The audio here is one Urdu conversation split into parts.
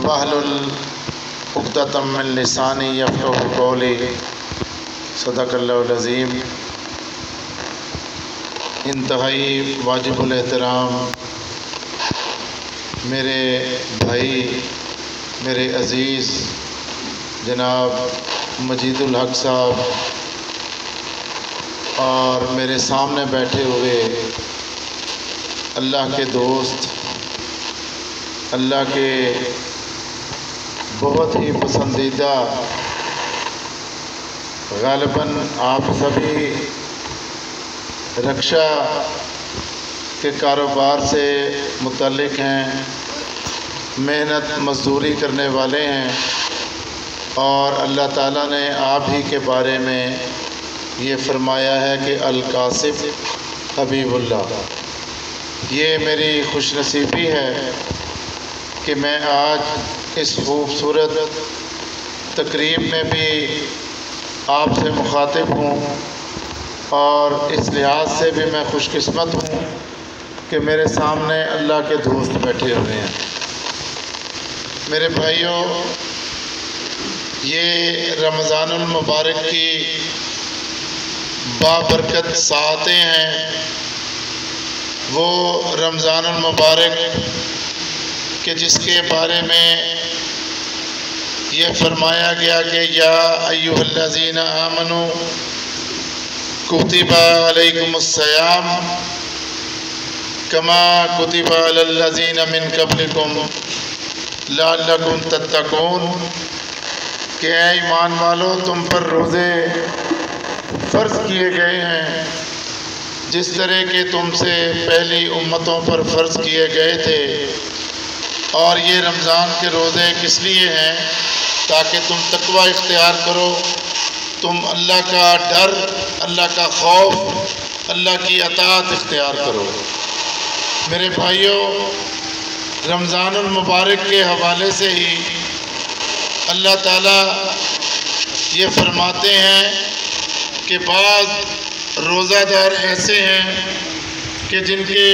واحلل عقدۃ من لسانی یفقہوا قولی۔ صدق اللہ العظیم۔ انتہائی واجب الاحترام میرے بھائی، میرے عزیز جناب مجید الحق صاحب اور میرے سامنے بیٹھے ہوئے اللہ کے دوست، اللہ کے بہت ہی پسندیدہ، غالباً آپ سبھی رکشا کے کاروبار سے متعلق ہیں، محنت مزدوری کرنے والے ہیں، اور اللہ تعالیٰ نے آپ ہی کے بارے میں یہ فرمایا ہے کہ القاسب حبیب اللہ۔ یہ میری خوش نصیبی ہے کہ میں آج اس خوبصورت تقریب میں بھی آپ سے مخاطب ہوں، اور اس لحاظ سے بھی میں خوش قسمت ہوں کہ میرے سامنے اللہ کے دوست بیٹھے ہوئے ہیں۔ میرے بھائیوں، یہ رمضان المبارک کی بابرکت ساعتیں ہیں، وہ رمضان المبارک کہ جس کے بارے میں یہ فرمایا گیا کہ یا ایھا الذین آمنوا کتب علیکم الصیام کما کتب علی الذین من قبلکم لعلکم تتقون، کہ اے ایمان والو، تم پر روزے فرض کیے گئے ہیں جس طرح کہ تم سے پہلی امتوں پر فرض کیے گئے تھے، اور یہ رمضان کے روزے کس لیے ہیں؟ تاکہ تم تقوی اختیار کرو، تم اللہ کا ڈر، اللہ کا خوف، اللہ کی اطاعت اختیار کرو۔ میرے بھائیوں، رمضان المبارک کے حوالے سے ہی اللہ تعالیٰ یہ فرماتے ہیں کہ بعض روزہ دار ایسے ہیں کہ جن کے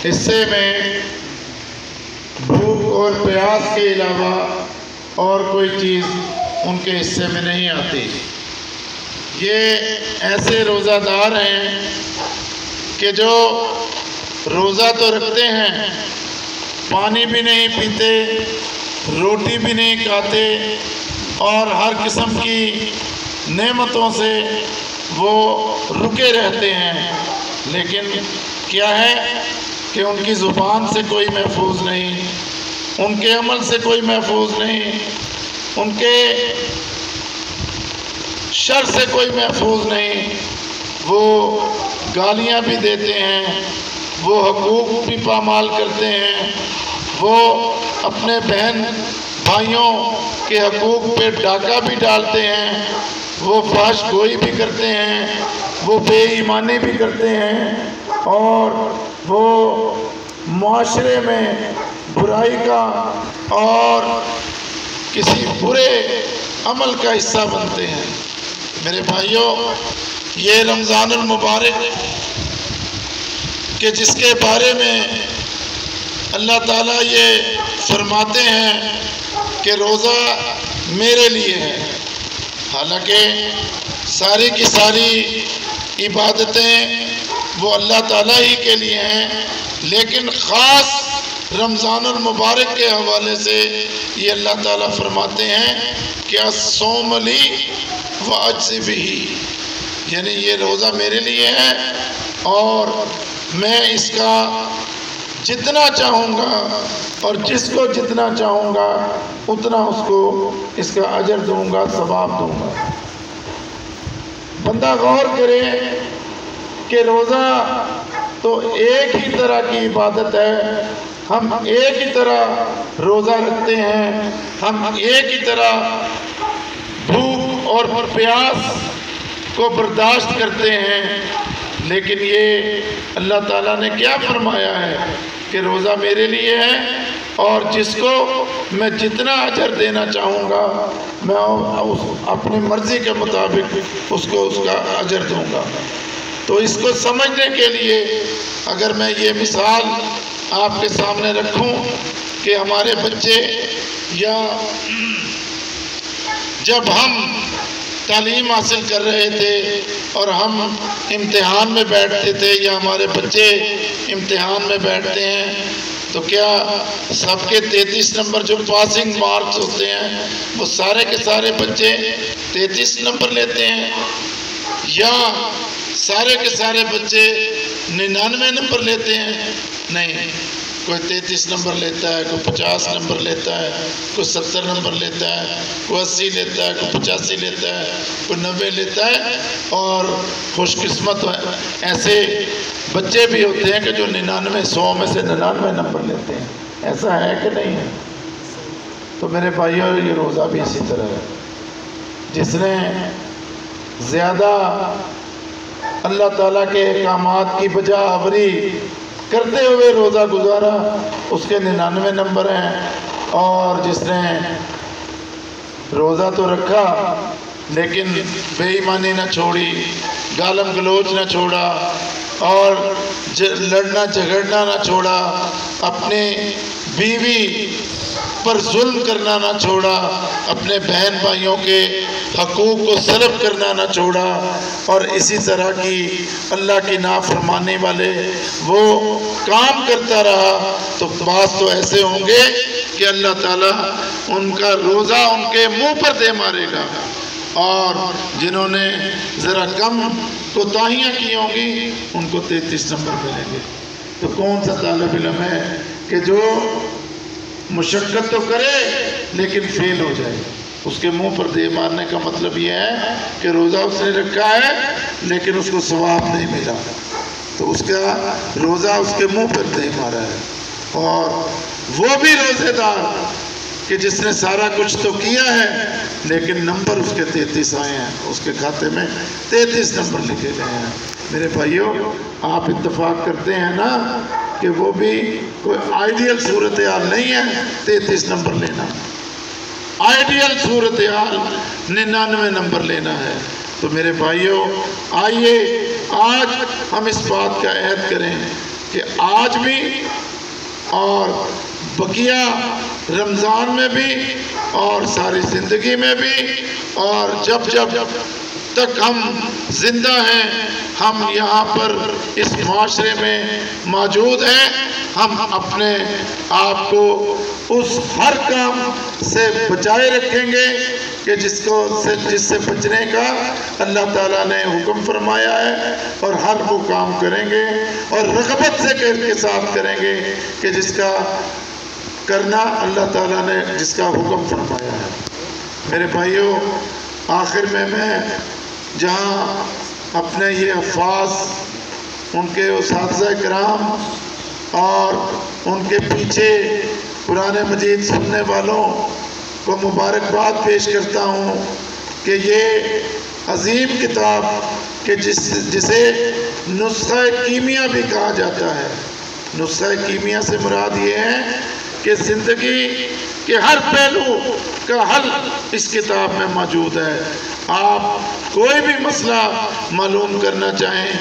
حصے میں بھوک اور پیاس کے علاوہ اور کوئی چیز ان کے حصے میں نہیں آتی۔ یہ ایسے روزہ دار ہیں کہ جو روزہ تو رکھتے ہیں، پانی بھی نہیں پیتے، روٹی بھی نہیں کھاتے، اور ہر قسم کی نعمتوں سے وہ رکے رہتے ہیں، لیکن کیا ہے کہ ان کی زبان سے کوئی محفوظ نہیں، ان کے عمل سے کوئی محفوظ نہیں، ان کے شر سے کوئی محفوظ نہیں۔ وہ گالیاں بھی دیتے ہیں، وہ حقوق بھی پامال کرتے ہیں، وہ اپنے بہن بھائیوں کے حقوق پہ ڈاکہ بھی ڈالتے ہیں، وہ فحش گوئی بھی کرتے ہیں، وہ بے ایمانی بھی کرتے ہیں، اور وہ معاشرے میں برائی کا اور کسی برے عمل کا حصہ بنتے ہیں۔ میرے بھائیوں، یہ رمضان المبارک کہ جس کے بارے میں اللہ تعالیٰ یہ فرماتے ہیں کہ روزہ میرے لیے ہے، حالانکہ ساری کی ساری عبادتیں وہ اللہ تعالیٰ ہی کے لیے ہیں، لیکن خاص رمضان المبارک کے حوالے سے یہ اللہ تعالیٰ فرماتے ہیں کہ الصوم لی واجزی بہ، یعنی یہ روزہ میرے لیے ہے اور میں اس کا جتنا چاہوں گا اور جس کو جتنا چاہوں گا اتنا اس کو اس کا اجر دوں گا، ثواب دوں گا۔ بندہ غور کرے کہ روزہ تو ایک ہی طرح کی عبادت ہے، ہم ایک ہی طرح روزہ رکھتے ہیں، ہم ایک ہی طرح بھوک اور پیاس کو برداشت کرتے ہیں، لیکن یہ اللہ تعالیٰ نے کیا فرمایا ہے کہ روزہ میرے لیے ہے، اور جس کو میں جتنا اجر دینا چاہوں گا میں اپنی مرضی کے مطابق اس کو اس کا اجر دوں گا۔ تو اس کو سمجھنے کے لیے اگر میں یہ مثال آپ کے سامنے رکھوں کہ ہمارے بچے یا جب ہم تعلیم حاصل کر رہے تھے اور ہم امتحان میں بیٹھتے تھے یا ہمارے بچے امتحان میں بیٹھتے ہیں تو کیا سب کے 33 نمبر جو پاسنگ مارکس ہوتے ہیں وہ سارے کے سارے بچے 33 نمبر لیتے ہیں یا سارے کے سارے بچے 99 نمبر لیتے ہیں؟ نہیں، کوئی 33 نمبر لیتا ہے، کوئی 50 نمبر لیتا ہے، کوئی 70 نمبر لیتا ہے، کوئی 80 لیتا ہے، کوئی 85 لیتا ہے، کوئی 90 لیتا ہے، اور خوش قسمت ایسے بچے بھی ہوتے ہیں کہ جو 99 100 میں سے 99 نمبر لیتے ہیں۔ ایسا ہے کہ نہیں ہے؟ تو میرے بھائیوں، یہ روزہ بھی اسی طرح ہے۔ جس نے زیادہ اللہ تعالیٰ کے احکامات کی بجا آوری کرتے ہوئے روزہ گزارا اس کے 99 نمبر ہیں، اور جس نے روزہ تو رکھا لیکن بے ایمانی نہ چھوڑی، گالم گلوچ نہ چھوڑا، اور لڑنا جھگڑنا نہ چھوڑا، اپنے بیوی پر ظلم کرنا نہ چھوڑا، اپنے بہن بھائیوں کے حقوق کو سلب کرنا نہ چھوڑا، اور اسی طرح کی اللہ کی نافرمانی والے وہ کام کرتا رہا، تو بعض تو ایسے ہوں گے کہ اللہ تعالیٰ ان کا روزہ ان کے منہ پر دے مارے گا، اور جنہوں نے ذرا کم کوتاہیاں کی ہوں گی ان کو 33 نمبر ملیں گے۔ تو کون سا طالب علم ہے کہ جو مشقت تو کرے لیکن فیل ہو جائے؟ اس کے منہ پر دے مارنے کا مطلب یہ ہے کہ روزہ اس نے رکھا ہے لیکن اس کو ثواب نہیں ملا، تو اس کا روزہ اس کے منہ پر دے مارا ہے۔ اور وہ بھی روزے دار کہ جس نے سارا کچھ تو کیا ہے لیکن نمبر اس کے 33 آئے ہیں، اس کے کھاتے میں 33 نمبر لکھے گئے ہیں۔ میرے بھائیوں، آپ اتفاق کرتے ہیں نا کہ وہ بھی کوئی آئیڈیل صورتحال نہیں ہے 33 نمبر لینا، آئیڈیل صورتحال 99 نمبر لینا ہے۔ تو میرے بھائیوں، آئیے آج ہم اس بات کا عہد کریں کہ آج بھی اور بقیہ رمضان میں بھی اور ساری زندگی میں بھی، اور جب تک ہم زندہ ہیں، ہم یہاں پر اس معاشرے میں موجود ہیں، ہم اپنے آپ کو اس ہر کام سے بچائے رکھیں گے کہ جس سے بچنے کا اللہ تعالیٰ نے حکم فرمایا ہے، اور ہر وہ کام کریں گے اور رغبت سے کے ساتھ کریں گے کہ جس کا کرنا اللہ تعالیٰ نے جس کا حکم فرمایا ہے۔ میرے بھائیوں، آخر میں جہاں اپنے یہ حفاظ، ان کے اساتذہ کرام اور ان کے پیچھے قرآن مجید سننے والوں کو مبارکباد پیش کرتا ہوں کہ یہ عظیم کتاب کہ جسے نسخہ کیمیا بھی کہا جاتا ہے۔ نسخہ کیمیا سے مراد یہ ہے کہ زندگی کے ہر پہلو کا حل اس کتاب میں موجود ہے۔ آپ کوئی بھی مسئلہ معلوم کرنا چاہیں،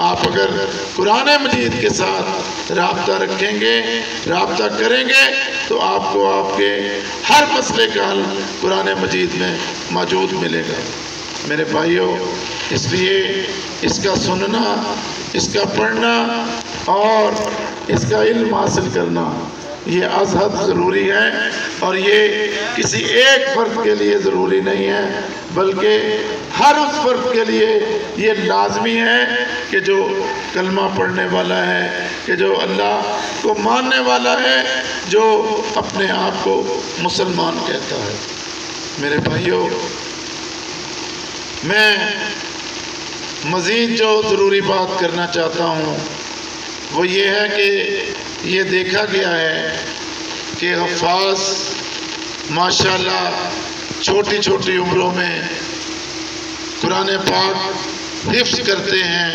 آپ اگر قرآن مجید کے ساتھ رابطہ رکھیں گے، رابطہ کریں گے، تو آپ کو آپ کے ہر مسئلے کا حل قرآن مجید میں موجود ملے گا۔ میرے بھائیوں، اس لیے اس کا سننا، اس کا پڑھنا اور اس کا علم حاصل کرنا یہ از حد ضروری ہے، اور یہ کسی ایک فرد کے لیے ضروری نہیں ہے بلکہ ہر اس فرد کے لیے یہ لازمی ہے کہ جو کلمہ پڑھنے والا ہے، کہ جو اللہ کو ماننے والا ہے، جو اپنے آپ کو مسلمان کہتا ہے۔ میرے بھائیوں، میں مزید جو ضروری بات کرنا چاہتا ہوں وہ یہ ہے کہ یہ دیکھا گیا ہے کہ حفاظ ماشاءاللہ چھوٹی چھوٹی عمروں میں قرآن پاک حفظ کرتے ہیں،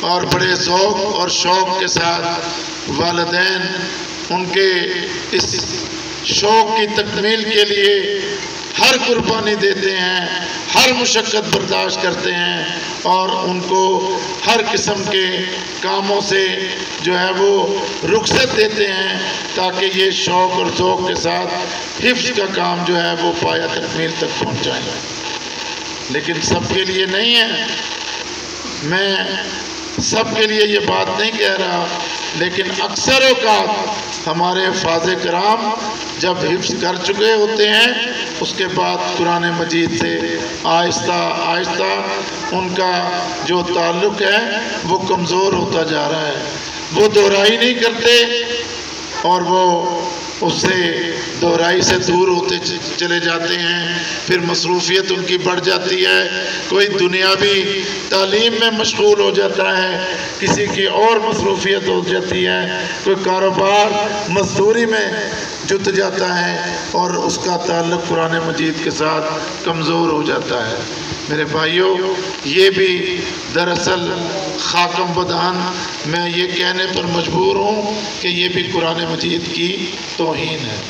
اور بڑے ذوق اور شوق کے ساتھ والدین ان کے اس شوق کی تکمیل کے لیے ہر قربانی دیتے ہیں، ہر مشقت برداشت کرتے ہیں، اور ان کو ہر قسم کے کاموں سے جو ہے وہ رخصت دیتے ہیں تاکہ یہ شوق اور ذوق کے ساتھ حفظ کا کام جو ہے وہ پایہ تکمیل تک پہنچائیں۔ لیکن سب کے لیے نہیں ہے، میں سب کے لیے یہ بات نہیں کہہ رہا، لیکن اکثر اوقات ہمارے حفاظ کرام جب حفظ کر چکے ہوتے ہیں اس کے بعد قرآن مجید سے آہستہ آہستہ ان کا جو تعلق ہے وہ کمزور ہوتا جا رہا ہے، وہ دہرائی نہیں کرتے اور وہ اس سے دہرائی سے دور ہوتے چلے جاتے ہیں، پھر مصروفیت ان کی بڑھ جاتی ہے، کوئی دنیاوی تعلیم میں مشغول ہو جاتا ہے، کسی کی اور مصروفیت ہو جاتی ہے، کوئی کاروبار مزدوری میں جت جاتا ہے اور اس کا تعلق قرآن مجید کے ساتھ کمزور ہو جاتا ہے۔ میرے بھائیوں، یہ بھی دراصل خاکم بدہن میں یہ کہنے پر مجبور ہوں کہ یہ بھی قرآن مجید کی توہین ہے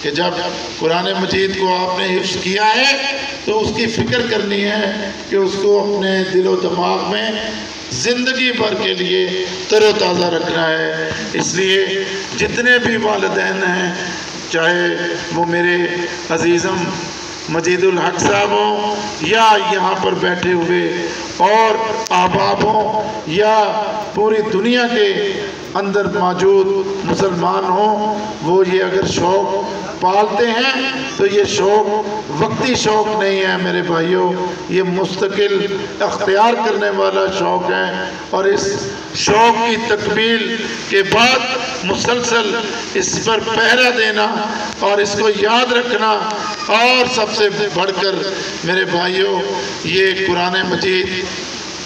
کہ جب قرآن مجید کو آپ نے حفظ کیا ہے تو اس کی فکر کرنی ہے کہ اس کو اپنے دل و دماغ میں زندگی بھر کے لیے تر و تازہ رکھنا ہے۔ اس لیے جتنے بھی والدین ہیں، چاہے وہ میرے عزیزم مجید الحق صاحب ہوں یا یہاں پر بیٹھے ہوئے اور احباب ہوں یا پوری دنیا کے اندر موجود مسلمان ہوں، وہ یہ اگر شوق پالتے ہیں تو یہ شوق وقتی شوق نہیں ہے میرے بھائیوں، یہ مستقل اختیار کرنے والا شوق ہے، اور اس شوق کی تکمیل کے بعد مسلسل اس پر پہرا دینا اور اس کو یاد رکھنا، اور سب سے بڑھ کر میرے بھائیوں یہ قرآن مجید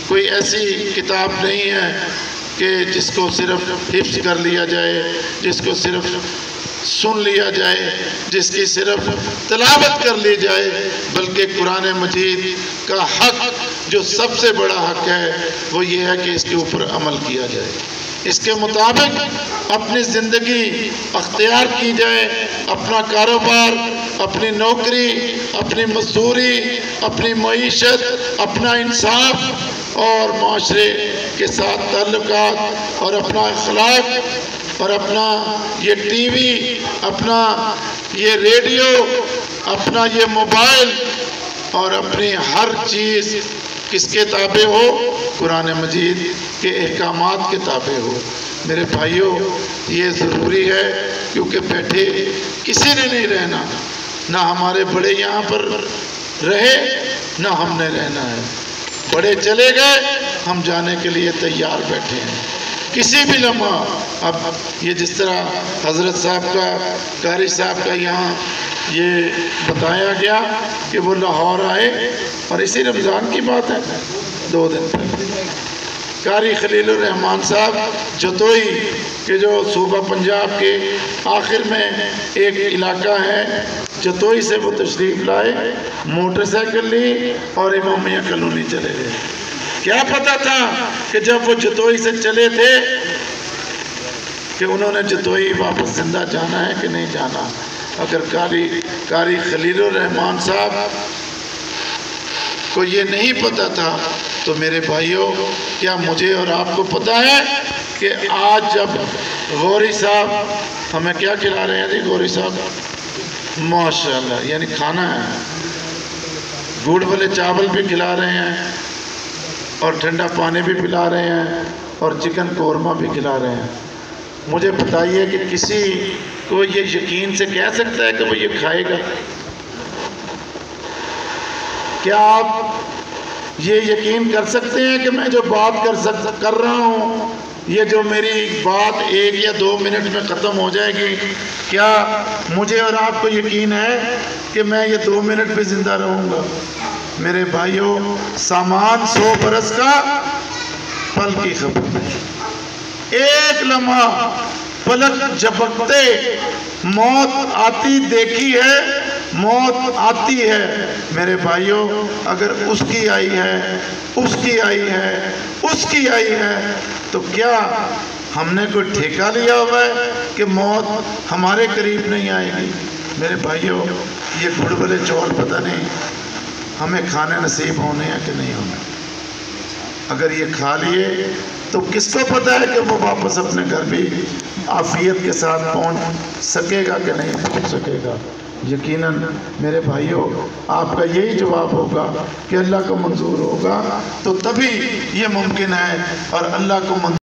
کوئی ایسی کتاب نہیں ہے کہ جس کو صرف حفظ کر لیا جائے، جس کو صرف سن لیا جائے، جس کی صرف تلاوت کر لی جائے، بلکہ قرآن مجید کا حق جو سب سے بڑا حق ہے وہ یہ ہے کہ اس کے اوپر عمل کیا جائے، اس کے مطابق اپنی زندگی اختیار کی جائے، اپنا کاروبار، اپنی نوکری، اپنی مزدوری، اپنی معیشت، اپنا انصاف اور معاشرے کے ساتھ تعلقات، اور اپنا اخلاق، اور اپنا یہ ٹی وی، اپنا یہ ریڈیو، اپنا یہ موبائل، اور اپنی ہر چیز کس کے تابع ہو؟ قرآن مجید کے احکامات کے تابع ہو۔ میرے بھائیوں، یہ ضروری ہے کیونکہ بیٹھے کسی نے نہیں رہنا، نہ ہمارے بڑے یہاں پر رہے نہ ہم نے رہنا ہے، بڑے چلے گئے، ہم جانے کے لیے تیار بیٹھے ہیں کسی بھی لمحہ۔ اب یہ جس طرح حضرت صاحب کا، قاری صاحب کا یہاں یہ بتایا گیا کہ وہ لاہور آئے، اور اسی رمضان کی بات ہے 2 دن پہلے، قاری خلیل الرحمان صاحب جتوئی کہ جو صوبہ پنجاب کے آخر میں ایک علاقہ ہے، جتوئی سے وہ تشریف لائے، موٹر سائیکل لی اور امامیہ کالونی چلے گئے۔ کیا پتا تھا کہ جب وہ جتوئی سے چلے تھے کہ انہوں نے جتوئی واپس زندہ جانا ہے کہ نہیں جانا؟ اگر قاری خلیل الرحمان صاحب کو یہ نہیں پتا تھا تو میرے بھائیوں، کیا مجھے اور آپ کو پتا ہے کہ آج جب غوری صاحب ہمیں کیا کھلا رہے ہیں؟ جی غوری صاحب ماشاءاللہ، یعنی کھانا ہے، گڑ والے چاول بھی کھلا رہے ہیں اور ٹھنڈا پانی بھی پلا رہے ہیں اور چکن قورمہ بھی کھلا رہے ہیں۔ مجھے بتائیے کہ کسی کو یہ یقین سے کہہ سکتا ہے کہ وہ یہ کھائے گا؟ کیا آپ یہ یقین کر سکتے ہیں کہ میں جو بات کر رہا ہوں، یہ جو میری بات 1 یا 2 منٹ میں ختم ہو جائے گی، کیا مجھے اور آپ کو یقین ہے کہ میں یہ 2 منٹ بھی زندہ رہوں گا؟ میرے بھائیوں، سامان 100 برس کا، پل کی خبر نہیں، ایک لمحہ پلک جھپکتے موت آتی دیکھی ہے، موت آتی ہے۔ میرے بھائیوں، اگر اس کی آئی ہے، اس کی آئی ہے، اس کی آئی ہے، تو کیا ہم نے کوئی ٹھیکہ لیا ہوا ہے کہ موت ہمارے قریب نہیں آئے گی؟ میرے بھائیوں، یہ گڑبلے چور پتہ نہیں ہمیں کھانے نصیب ہونے ہیں کہ نہیں ہونے. اگر یہ کھا لیے تو کس کو پتہ ہے کہ وہ واپس اپنے گھر بھی عافیت کے ساتھ پہنچ سکے گا کہ نہیں پہنچ سکے گا. یقیناً میرے بھائیوں آپ کا یہی جواب ہوگا کہ اللہ کو منظور ہوگا تو تبھی یہ ممکن ہے، اور اللہ کو منظور